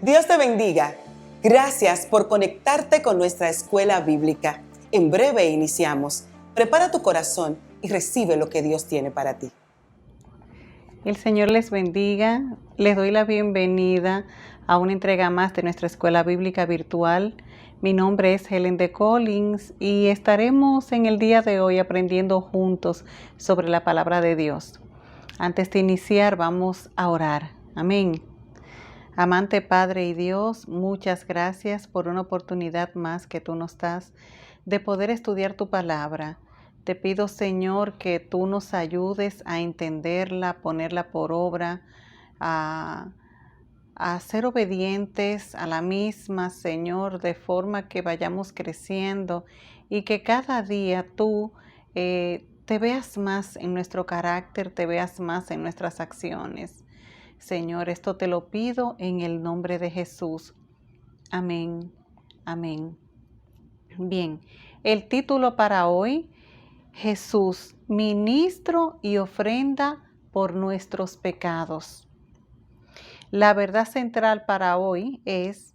Dios te bendiga. Gracias por conectarte con nuestra escuela bíblica. En breve iniciamos. Prepara tu corazón y recibe lo que Dios tiene para ti. El Señor les bendiga. Les doy la bienvenida a una entrega más de nuestra escuela bíblica virtual. Mi nombre es Helen de Collins y estaremos en el día de hoy aprendiendo juntos sobre la palabra de Dios. Antes de iniciar, vamos a orar. Amén. Amante Padre y Dios, muchas gracias por una oportunidad más que tú nos das de poder estudiar tu palabra. Te pido, Señor, que tú nos ayudes a entenderla, ponerla por obra, a ser obedientes a la misma, Señor, de forma que vayamos creciendo y que cada día tú te veas más en nuestro carácter, te veas más en nuestras acciones. Señor, esto te lo pido en el nombre de Jesús. Amén. Amén. Bien, el título para hoy: Jesús, ministro y ofrenda por nuestros pecados. La verdad central para hoy es: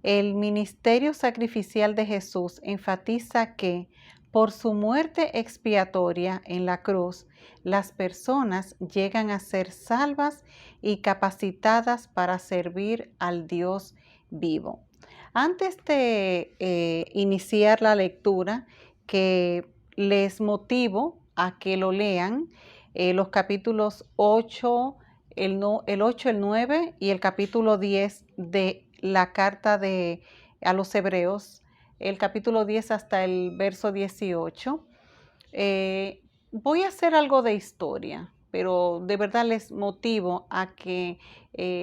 el ministerio sacrificial de Jesús enfatiza que por su muerte expiatoria en la cruz, las personas llegan a ser salvas y capacitadas para servir al Dios vivo. Antes de iniciar la lectura, que les motivo a que lo lean, los capítulos 8, el 8, el 9 y el capítulo 10 de la carta a los Hebreos, el capítulo 10 hasta el verso 18. Voy a hacer algo de historia, pero de verdad les motivo a que,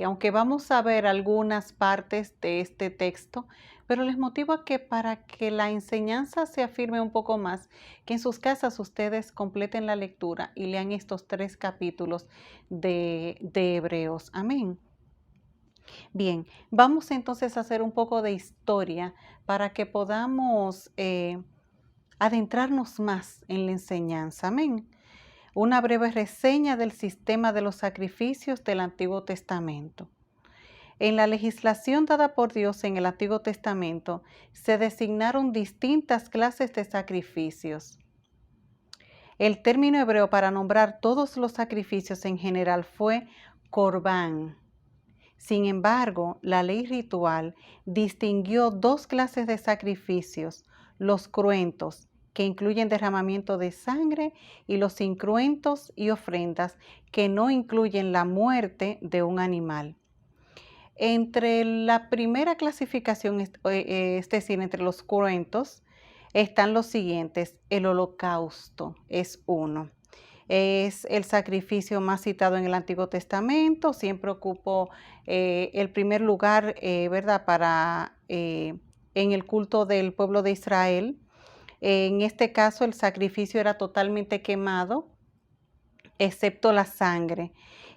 aunque vamos a ver algunas partes de este texto, pero les motivo a que para que la enseñanza se afirme un poco más, que en sus casas ustedes completen la lectura y lean estos 3 capítulos de Hebreos. Amén. Bien, vamos entonces a hacer un poco de historia para que podamos adentrarnos más en la enseñanza. Amén. Una breve reseña del sistema de los sacrificios del Antiguo Testamento. En la legislación dada por Dios en el Antiguo Testamento se designaron distintas clases de sacrificios. El término hebreo para nombrar todos los sacrificios en general fue corbán. Sin embargo, la ley ritual distinguió 2 clases de sacrificios: los cruentos, que incluyen derramamiento de sangre, y los incruentos y ofrendas, que no incluyen la muerte de un animal. Entre la primera clasificación, es decir, entre los cruentos, están los siguientes. El holocausto es uno. Es el sacrificio más citado en el Antiguo Testamento, siempre ocupó el primer lugar, ¿verdad?, en el culto del pueblo de Israel. En este caso, el sacrificio era totalmente quemado, excepto la sangre,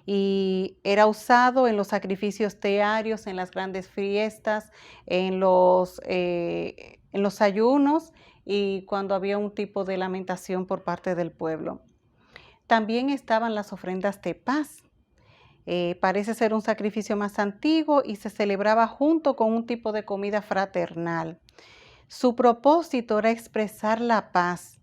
y era usado en los sacrificios diarios, en las grandes fiestas, en los ayunos y cuando había un tipo de lamentación por parte del pueblo. También estaban las ofrendas de paz. Parece ser un sacrificio más antiguo y se celebraba junto con un tipo de comida fraternal. Su propósito era expresar la paz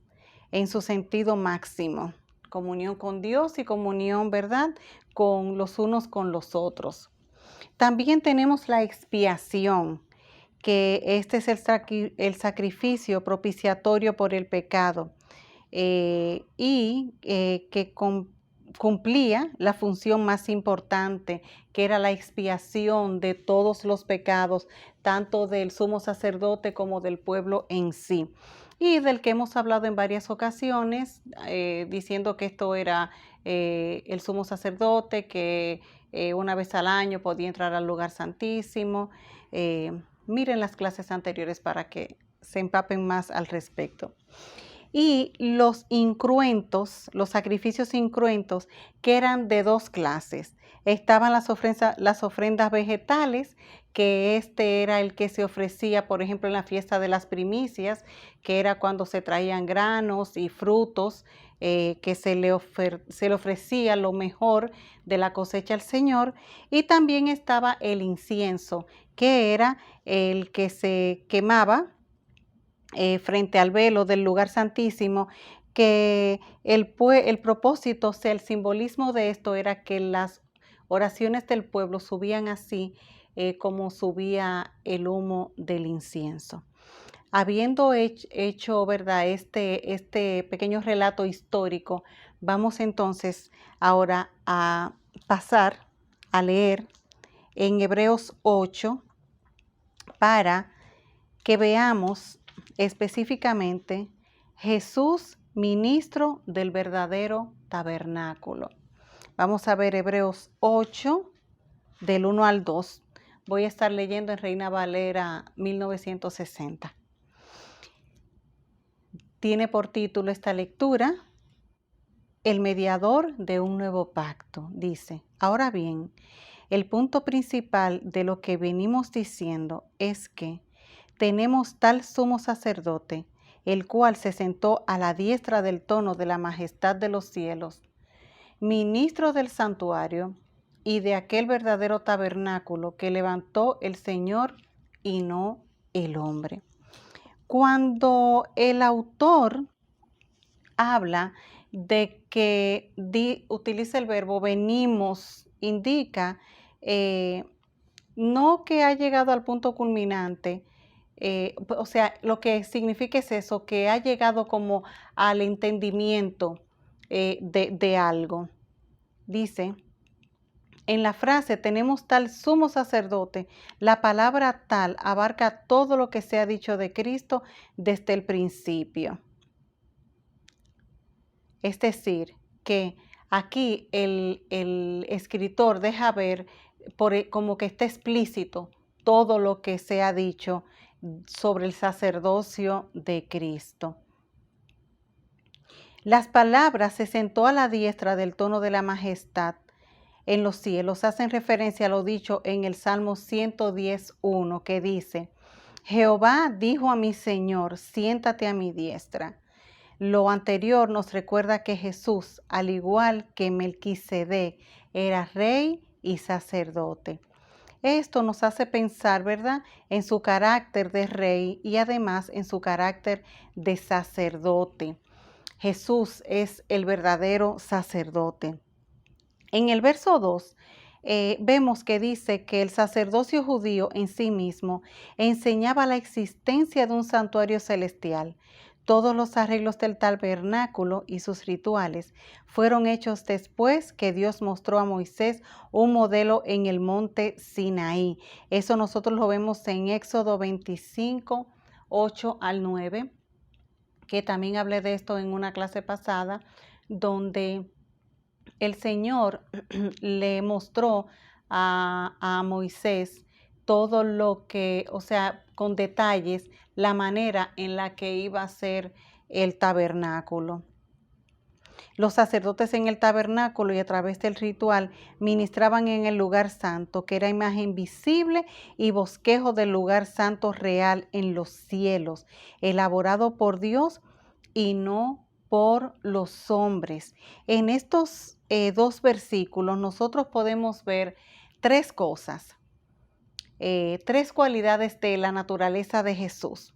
en su sentido máximo, comunión con Dios y comunión, ¿verdad?, con los unos con los otros. También tenemos la expiación, que este es el sacrificio propiciatorio por el pecado. Que cumplía la función más importante, que era la expiación de todos los pecados, tanto del sumo sacerdote como del pueblo en sí, y del que hemos hablado en varias ocasiones, diciendo que esto era el sumo sacerdote, que una vez al año podía entrar al lugar santísimo. Miren las clases anteriores para que se empapen más al respecto. Y los incruentos, los sacrificios incruentos, que eran de 2 clases. Estaban las ofrendas vegetales, que este era el que se ofrecía, por ejemplo, en la fiesta de las primicias, que era cuando se traían granos y frutos, que se le ofrecía lo mejor de la cosecha al Señor. Y también estaba el incienso, que era el que se quemaba frente al velo del lugar santísimo, que el propósito, o sea, el simbolismo de esto era que las oraciones del pueblo subían así como subía el humo del incienso. Habiendo hecho, ¿verdad?, este pequeño relato histórico, vamos entonces ahora a pasar a leer en Hebreos 8 para que veamos específicamente Jesús, ministro del verdadero tabernáculo. Vamos a ver Hebreos 8, del 1 al 2. Voy a estar leyendo en Reina Valera 1960. Tiene por título esta lectura, El mediador de un nuevo pacto. Dice, ahora bien, el punto principal de lo que venimos diciendo es que tenemos tal sumo sacerdote, el cual se sentó a la diestra del trono de la majestad de los cielos, ministro del santuario y de aquel verdadero tabernáculo que levantó el Señor y no el hombre. Cuando el autor habla de que utiliza el verbo venimos, indica no que ha llegado al punto culminante, o sea, lo que significa es eso, que ha llegado como al entendimiento de algo. Dice, en la frase tenemos tal sumo sacerdote, la palabra tal abarca todo lo que se ha dicho de Cristo desde el principio. Es decir, que aquí el escritor deja ver como que está explícito todo lo que se ha dicho sobre el sacerdocio de Cristo. Las palabras se sentó a la diestra del trono de la majestad en los cielos hacen referencia a lo dicho en el Salmo 110:1 que dice, Jehová dijo a mi Señor, siéntate a mi diestra. Lo anterior nos recuerda que Jesús, al igual que Melquisedec, era rey y sacerdote. Esto nos hace pensar, ¿verdad?, en su carácter de rey y además en su carácter de sacerdote. Jesús es el verdadero sacerdote. En el verso 2 vemos que dice que el sacerdocio judío en sí mismo enseñaba la existencia de un santuario celestial. Todos los arreglos del tabernáculo y sus rituales fueron hechos después que Dios mostró a Moisés un modelo en el monte Sinaí. Eso nosotros lo vemos en Éxodo 25, 8 al 9, que también hablé de esto en una clase pasada, donde el Señor le mostró a Moisés todo lo que, o sea, con detalles, la manera en la que iba a ser el tabernáculo. Los sacerdotes en el tabernáculo y a través del ritual ministraban en el lugar santo, que era imagen visible y bosquejo del lugar santo real en los cielos, elaborado por Dios y no por los hombres. En estos dos versículos nosotros podemos ver tres cosas, tres cualidades de la naturaleza de Jesús.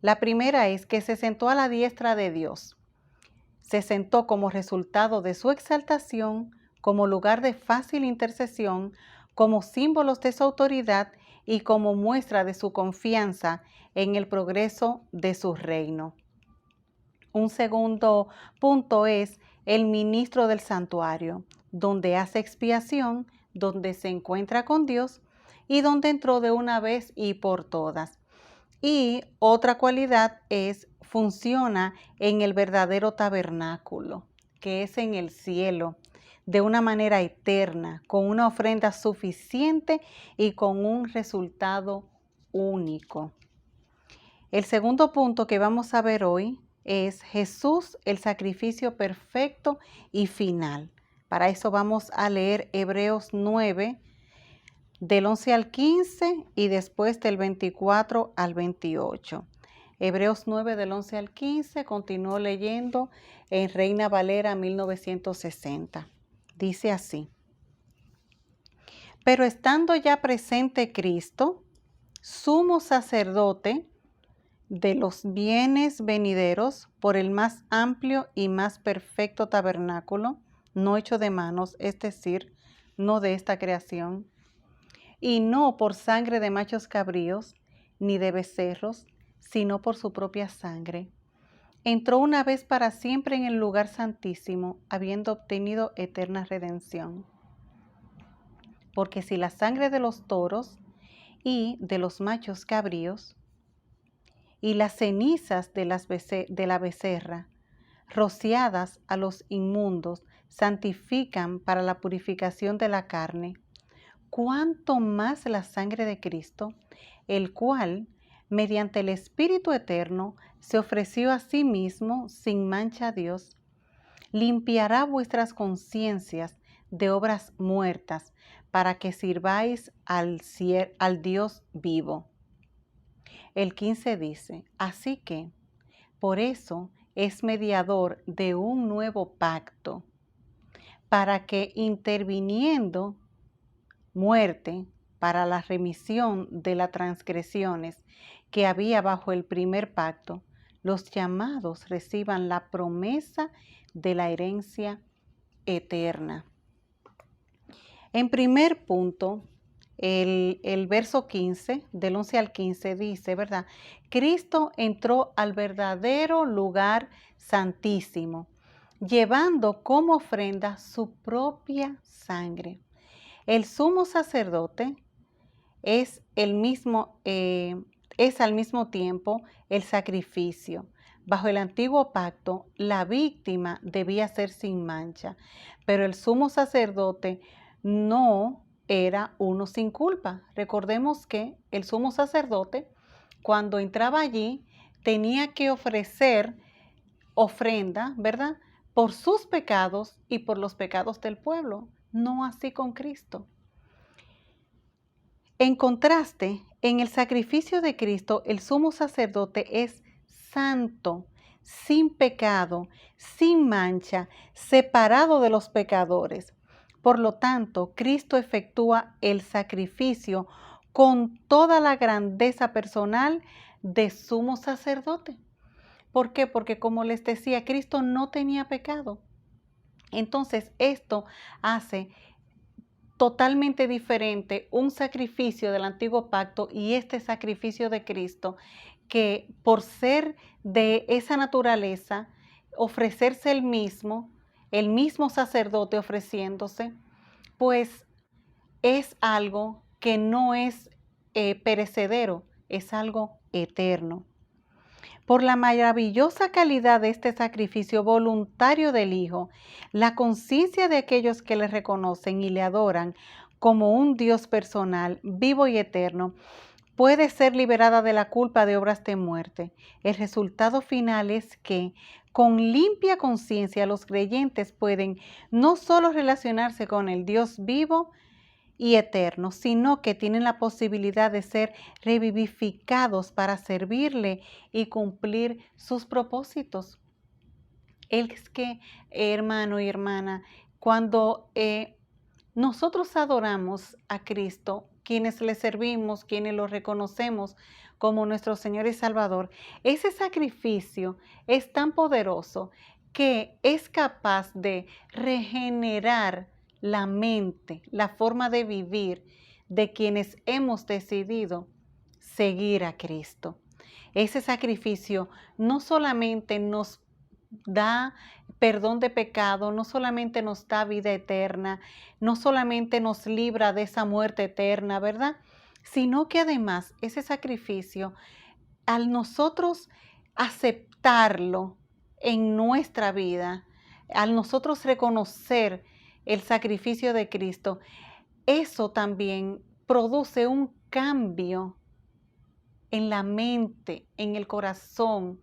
La primera es que se sentó a la diestra de Dios. Se sentó como resultado de su exaltación, como lugar de fácil intercesión, como símbolos de su autoridad y como muestra de su confianza en el progreso de su reino. Un segundo punto es el ministro del santuario, donde hace expiación, donde se encuentra con Dios y donde entró de una vez y por todas. Y otra cualidad es, funciona en el verdadero tabernáculo, que es en el cielo, de una manera eterna, con una ofrenda suficiente y con un resultado único. El segundo punto que vamos a ver hoy es Jesús, el sacrificio perfecto y final. Para eso vamos a leer Hebreos 9, del 11 al 15 y después del 24 al 28. Hebreos 9 del 11 al 15, continúo leyendo en Reina Valera 1960. Dice así, pero estando ya presente Cristo, sumo sacerdote de los bienes venideros por el más amplio y más perfecto tabernáculo, no hecho de manos, es decir, no de esta creación, y no por sangre de machos cabríos, ni de becerros, sino por su propia sangre. Entró una vez para siempre en el lugar santísimo, habiendo obtenido eterna redención. Porque si la sangre de los toros y de los machos cabríos y las cenizas de la becerra, rociadas a los inmundos, santifican para la purificación de la carne, cuánto más la sangre de Cristo, el cual, mediante el Espíritu Eterno, se ofreció a sí mismo sin mancha a Dios, limpiará vuestras conciencias de obras muertas para que sirváis al Dios vivo. El 15 dice, así que, por eso es mediador de un nuevo pacto, para que interviniendo muerte para la remisión de las transgresiones que había bajo el primer pacto, los llamados reciban la promesa de la herencia eterna. En primer punto, el verso 15, del 11 al 15 dice, ¿verdad? Cristo entró al verdadero lugar santísimo, llevando como ofrenda su propia sangre. El sumo sacerdote es al mismo tiempo el sacrificio. Bajo el antiguo pacto, la víctima debía ser sin mancha, pero el sumo sacerdote no era uno sin culpa. Recordemos que el sumo sacerdote, cuando entraba allí, tenía que ofrecer ofrenda, ¿verdad?, por sus pecados y por los pecados del pueblo. No así con Cristo. En contraste, en el sacrificio de Cristo, el sumo sacerdote es santo, sin pecado, sin mancha, separado de los pecadores. Por lo tanto, Cristo efectúa el sacrificio con toda la grandeza personal de sumo sacerdote. ¿Por qué? Porque como les decía, Cristo no tenía pecado. Entonces, esto hace totalmente diferente un sacrificio del antiguo pacto y este sacrificio de Cristo, que por ser de esa naturaleza, ofrecerse el mismo sacerdote ofreciéndose, pues es algo que no es perecedero, es algo eterno. Por la maravillosa calidad de este sacrificio voluntario del Hijo, la conciencia de aquellos que le reconocen y le adoran como un Dios personal, vivo y eterno, puede ser liberada de la culpa de obras de muerte. El resultado final es que, con limpia conciencia, los creyentes pueden no solo relacionarse con el Dios vivo y eterno, sino que tienen la posibilidad de ser revivificados para servirle y cumplir sus propósitos. Es que, hermano y hermana, cuando nosotros adoramos a Cristo, quienes le servimos, quienes lo reconocemos como nuestro Señor y Salvador, ese sacrificio es tan poderoso que es capaz de regenerar la mente, la forma de vivir de quienes hemos decidido seguir a Cristo. Ese sacrificio no solamente nos da perdón de pecado, no solamente nos da vida eterna, no solamente nos libra de esa muerte eterna, ¿verdad?, sino que además ese sacrificio, al nosotros aceptarlo en nuestra vida, al nosotros reconocer el sacrificio de Cristo, eso también produce un cambio en la mente, en el corazón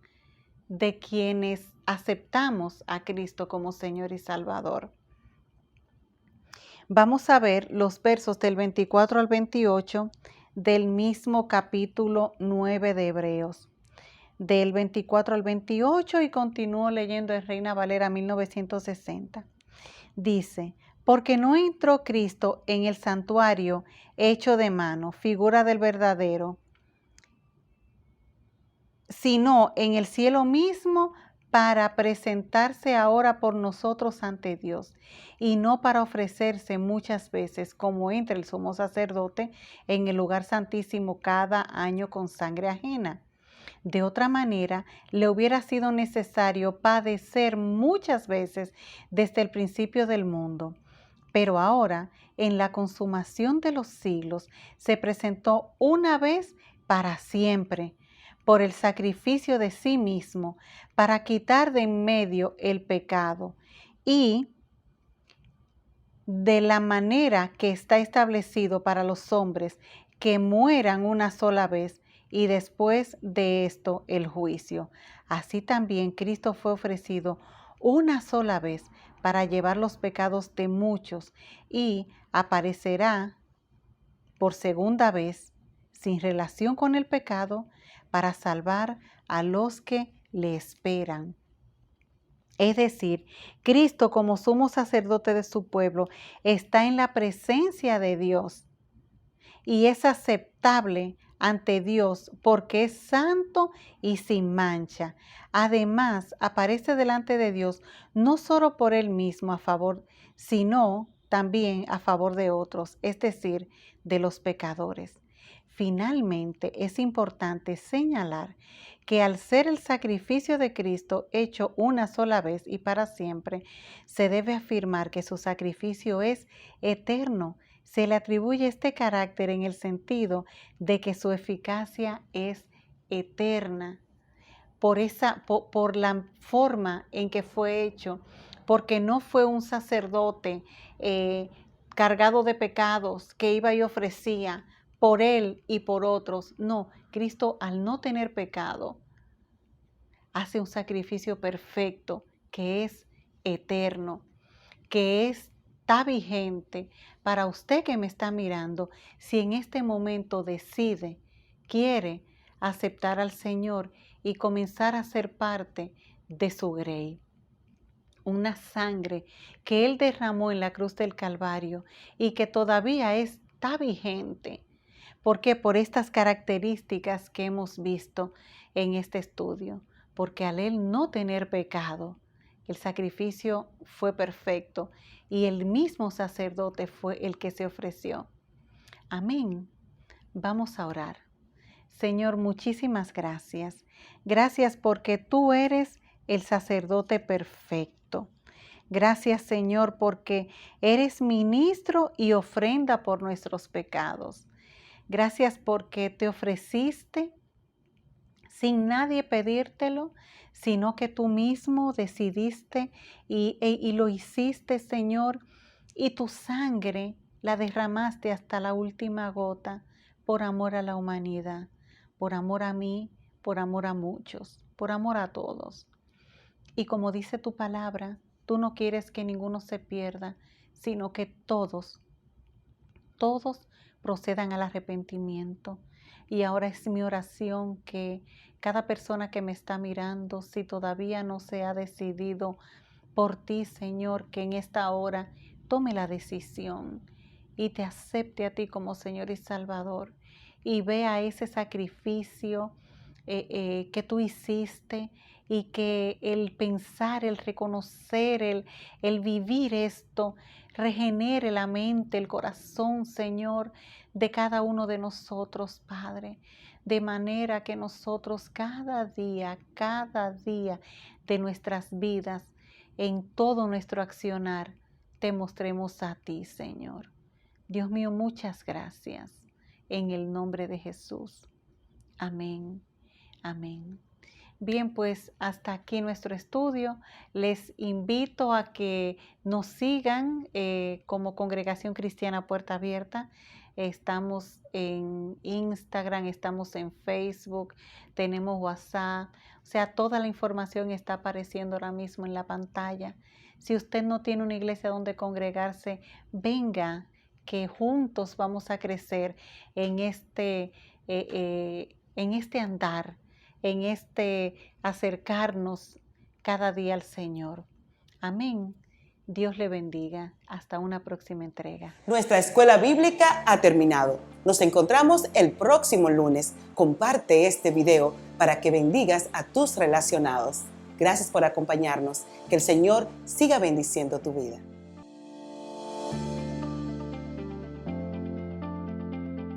de quienes aceptamos a Cristo como Señor y Salvador. Vamos a ver los versos del 24 al 28 del mismo capítulo 9 de Hebreos. Del 24 al 28 y continúo leyendo en Reina Valera 1960. Dice, porque no entró Cristo en el santuario hecho de mano, figura del verdadero, sino en el cielo mismo para presentarse ahora por nosotros ante Dios y no para ofrecerse muchas veces como entra el sumo sacerdote en el lugar santísimo cada año con sangre ajena. De otra manera, le hubiera sido necesario padecer muchas veces desde el principio del mundo. Pero ahora, en la consumación de los siglos, se presentó una vez para siempre por el sacrificio de sí mismo para quitar de en medio el pecado y de la manera que está establecido para los hombres que mueran una sola vez y después de esto el juicio. Así también Cristo fue ofrecido una sola vez para llevar los pecados de muchos y aparecerá por segunda vez sin relación con el pecado para salvar a los que le esperan. Es decir, Cristo como sumo sacerdote de su pueblo está en la presencia de Dios y es aceptable ante Dios porque es santo y sin mancha. Además, aparece delante de Dios no solo por él mismo a favor, sino también a favor de otros, es decir, de los pecadores. Finalmente, es importante señalar que al ser el sacrificio de Cristo hecho una sola vez y para siempre, se debe afirmar que su sacrificio es eterno. Se le atribuye este carácter en el sentido de que su eficacia es eterna por la forma en que fue hecho, porque no fue un sacerdote cargado de pecados que iba y ofrecía por él y por otros. No, Cristo al no tener pecado hace un sacrificio perfecto que es eterno, que está vigente para usted que me está mirando. Si en este momento decide, quiere aceptar al Señor y comenzar a ser parte de su grey. Una sangre que Él derramó en la cruz del Calvario y que todavía está vigente. ¿Por qué? Por estas características que hemos visto en este estudio. Porque al Él no tener pecado, el sacrificio fue perfecto y el mismo sacerdote fue el que se ofreció. Amén. Vamos a orar. Señor, muchísimas gracias. Gracias porque tú eres el sacerdote perfecto. Gracias, Señor, porque eres ministro y ofrenda por nuestros pecados. Gracias porque te ofreciste sin nadie pedírtelo, sino que tú mismo decidiste y lo hiciste, Señor, y tu sangre la derramaste hasta la última gota por amor a la humanidad, por amor a mí, por amor a muchos, por amor a todos. Y como dice tu palabra, tú no quieres que ninguno se pierda, sino que todos procedan al arrepentimiento. Y ahora es mi oración que cada persona que me está mirando, si todavía no se ha decidido por ti, Señor, que en esta hora tome la decisión y te acepte a ti como Señor y Salvador y vea ese sacrificio que tú hiciste y que el pensar, el reconocer, el vivir esto, regenere la mente, el corazón, Señor, de cada uno de nosotros, Padre, de manera que nosotros cada día de nuestras vidas, en todo nuestro accionar, te mostremos a ti, Señor. Dios mío, muchas gracias. En el nombre de Jesús. Amén. Amén. Bien, pues hasta aquí nuestro estudio. Les invito a que nos sigan como Congregación Cristiana Puerta Abierta. Estamos en Instagram, estamos en Facebook, tenemos WhatsApp. O sea, toda la información está apareciendo ahora mismo en la pantalla. Si usted no tiene una iglesia donde congregarse, venga, que juntos vamos a crecer en este andar, en este acercarnos cada día al Señor. Amén. Dios le bendiga. Hasta una próxima entrega. Nuestra escuela bíblica ha terminado. Nos encontramos el próximo lunes. Comparte este video para que bendigas a tus relacionados. Gracias por acompañarnos. Que el Señor siga bendiciendo tu vida.